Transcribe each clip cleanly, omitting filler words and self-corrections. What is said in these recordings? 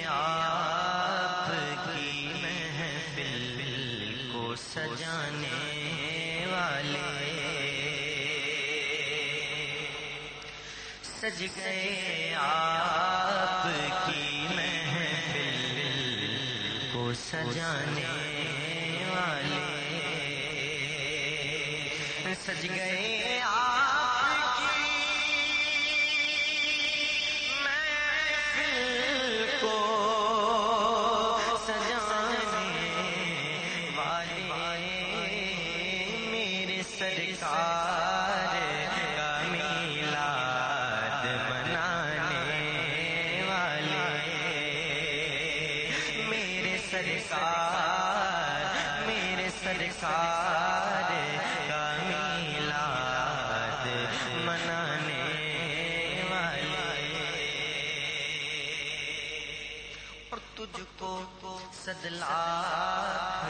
آپ کی محفل کو سجانے والے سج گئے، آپ کی محفل کو سجانے والے سج گئے، آپ کی محفل کو سجانے والے میرے سرکار کا میلاد منانے والے میرے سرکار کا میلاد منانے والے اور تجھ کو صد لاکھ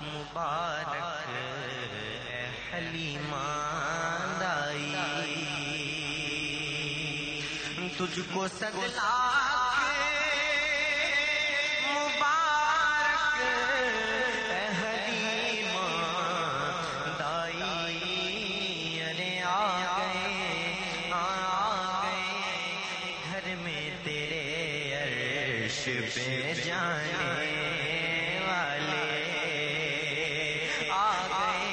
مبارک اے حلیمہ دائی، تجھ کو صد لاکھ مبارک اے حلیمہ دائی، ارے آ گئے گھر میں تیرے عرش پہ جانے والے آ گئے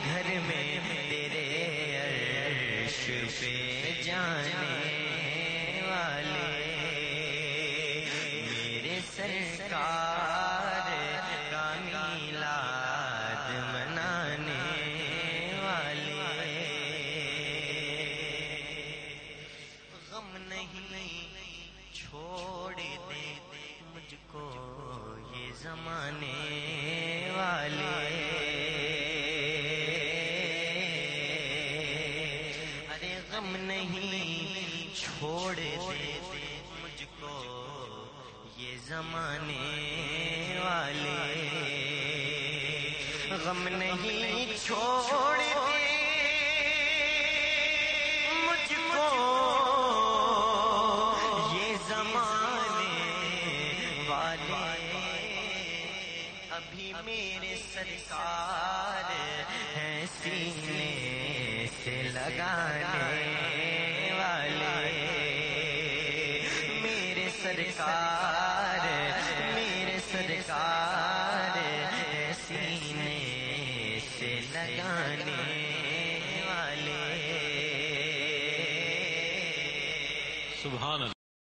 گھر میں تیرے عرش پہ جانے والے میرے سرکار کا میلاد منانے والے غم نہیں چھوڑ دے مجھ کو یہ زمانے والے، ارے غم نہیں چھوڑ دے مجھ کو یہ زمانے والے، غم نہیں چھوڑ دے مجھ کو یہ زمانے والے، ابھی میرے سرکار ہیں سینے سے لگانے والے میرے سرکار